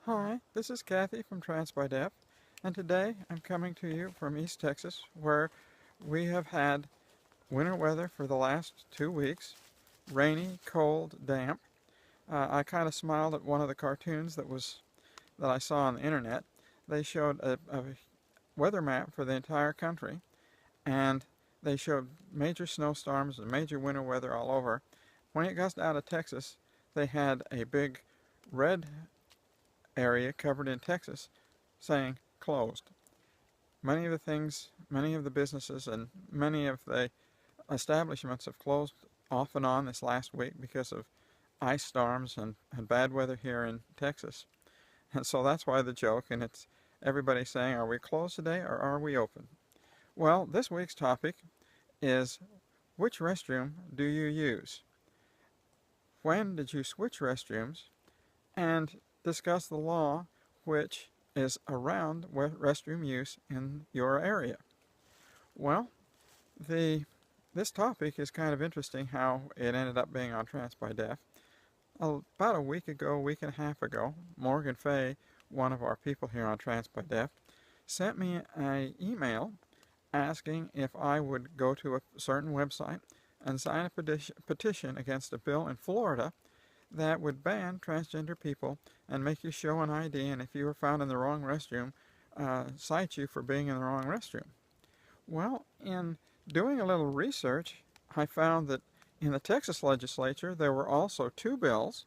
Hi, this is Cathy from Trans by Deaf, and today I'm coming to you from East Texas, where we have had winter weather for the last 2 weeks. Rainy, cold, damp. I kind of smiled at one of the cartoons that I saw on the internet. They showed a weather map for the entire country, and they showed major snowstorms and major winter weather all over. When it got out of Texas, they had a big red area covered in Texas saying closed. Many of the businesses and many of the establishments have closed off and on this last week because of ice storms and bad weather here in Texas. And so that's why the joke, and it's everybody saying, are we closed today or are we open? Well, this week's topic is, which restroom do you use? When did you switch restrooms? And discuss the law which is around restroom use in your area. Well, the this topic is kind of interesting how it ended up being on Trans by Deaf. About a week ago, a week and a half ago, Morgan Fay, one of our people here on Trans by Deaf, sent me an email asking if I would go to a certain website and sign a petition against a bill in Florida that would ban transgender people and make you show an ID, and if you were found in the wrong restroom, cite you for being in the wrong restroom. Well, in doing a little research, I found that in the Texas legislature there were also two bills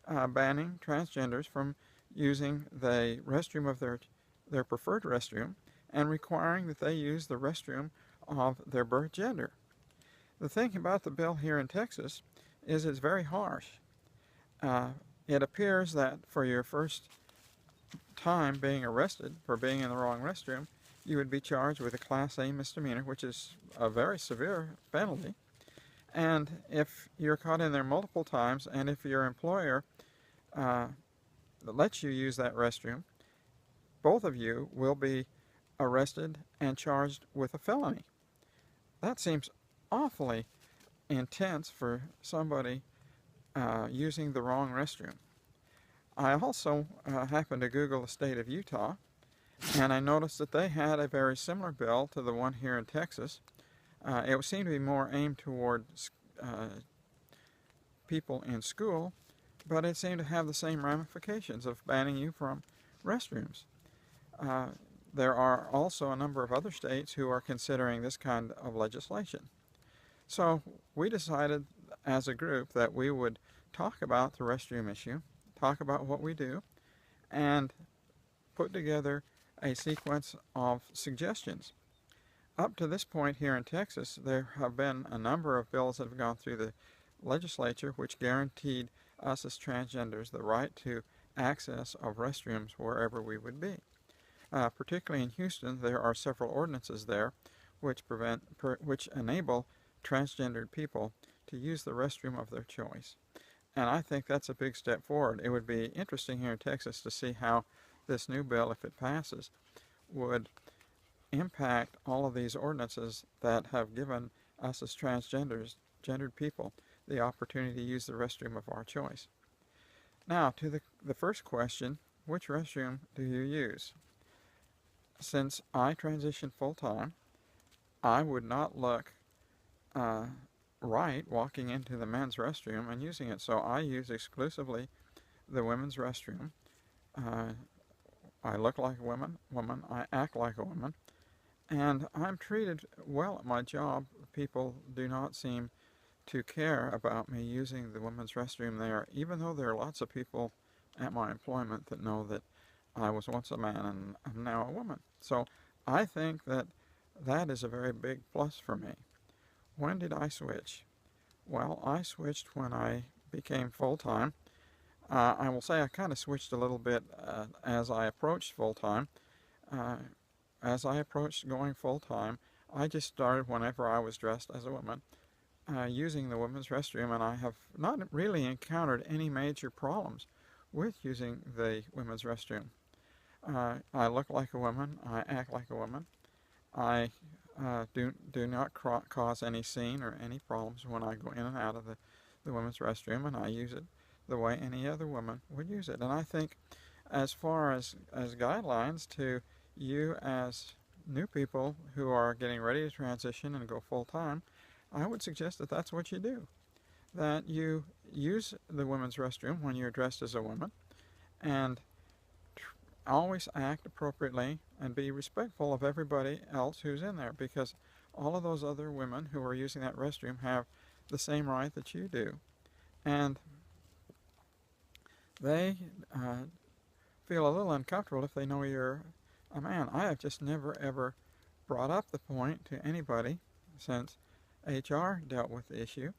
banning transgenders from using the restroom of their preferred restroom and requiring that they use the restroom of their birth gender. The thing about the bill here in Texas is it's very harsh. Uh, it appears that for your first time being arrested for being in the wrong restroom, you would be charged with a Class A misdemeanor, which is a very severe penalty. And if you're caught in there multiple times, and if your employer uh, lets you use that restroom, both of you will be arrested and charged with a felony. That seems awfully intense for somebody using the wrong restroom. I also happened to Google the state of Utah, and I noticed that they had a very similar bill to the one here in Texas. It seemed to be more aimed toward people in school, but it seemed to have the same ramifications of banning you from restrooms. Uh, there are also a number of other states who are considering this kind of legislation. So we decided as a group that we would talk about the restroom issue, talk about what we do, and put together a sequence of suggestions. Up to this point here in Texas, there have been a number of bills that have gone through the legislature which guaranteed us as transgenders the right to access of restrooms wherever we would be. Particularly in Houston, there are several ordinances there which enable transgendered people to use the restroom of their choice. And I think that's a big step forward. It would be interesting here in Texas to see how this new bill, if it passes, would impact all of these ordinances that have given us as gendered people, the opportunity to use the restroom of our choice. Now, to the first question, which restroom do you use? Since I transitioned full-time, I would not look uh, right walking into the men's restroom and using it, so I use exclusively the women's restroom. Uh, I look like a woman, I act like a woman, and I'm treated well at my job. People do not seem to care about me using the women's restroom there, even though there are lots of people at my employment that know that I was once a man and I'm now a woman. So I think that that is a very big plus for me. When did I switch? Well, I switched when I became full-time. I will say I kind of switched a little bit as I approached full-time. Uh, as I approached going full-time, I just started whenever I was dressed as a woman, using the women's restroom, and I have not really encountered any major problems with using the women's restroom. I look like a woman, I act like a woman, I do not cause any scene or any problems when I go in and out of the women's restroom, and I use it the way any other woman would use it. And I think as far as guidelines to you as new people who are getting ready to transition and go full-time, I would suggest that that's what you do. That you use the women's restroom when you're dressed as a woman, and always act appropriately and be respectful of everybody else who's in there, because all of those other women who are using that restroom have the same right that you do. And they feel a little uncomfortable if they know you're a man. I have just never ever brought up the point to anybody since HR dealt with the issue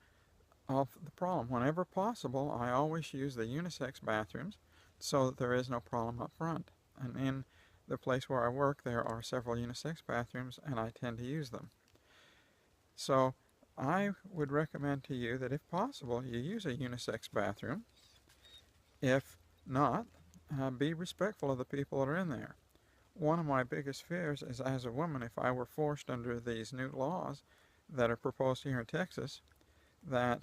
of the problem. Whenever possible, I always use the unisex bathrooms so that there is no problem up front. And in the place where I work, there are several unisex bathrooms, and I tend to use them. So I would recommend to you that if possible, you use a unisex bathroom. If not, be respectful of the people that are in there. One of my biggest fears is, as a woman, if I were forced under these new laws that are proposed here in Texas, that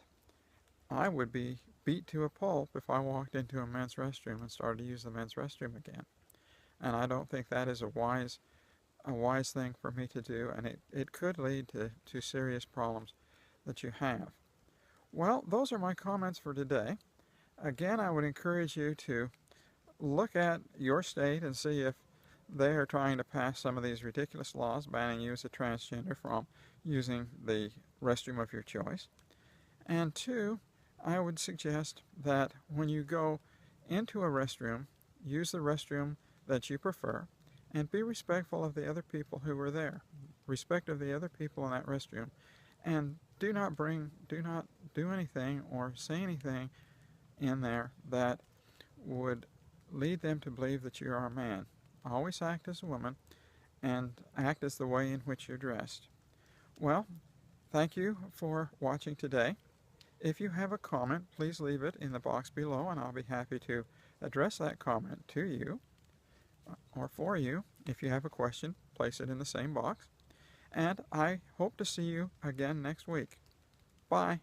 I would be beat to a pulp if I walked into a men's restroom and started to use the men's restroom again. And I don't think that is a wise thing for me to do, and it could lead to serious problems that you have. Well, those are my comments for today. Again, I would encourage you to look at your state and see if they are trying to pass some of these ridiculous laws banning you as a transgender from using the restroom of your choice. And two, I would suggest that when you go into a restroom, use the restroom that you prefer, and be respectful of the other people who are there. Respect of the other people in that restroom, and do not do anything or say anything in there that would lead them to believe that you are a man. Always act as a woman, and act as the way in which you're dressed. Well, thank you for watching today. If you have a comment, please leave it in the box below, and I'll be happy to address that comment to you or for you. If you have a question, place it in the same box. And I hope to see you again next week. Bye.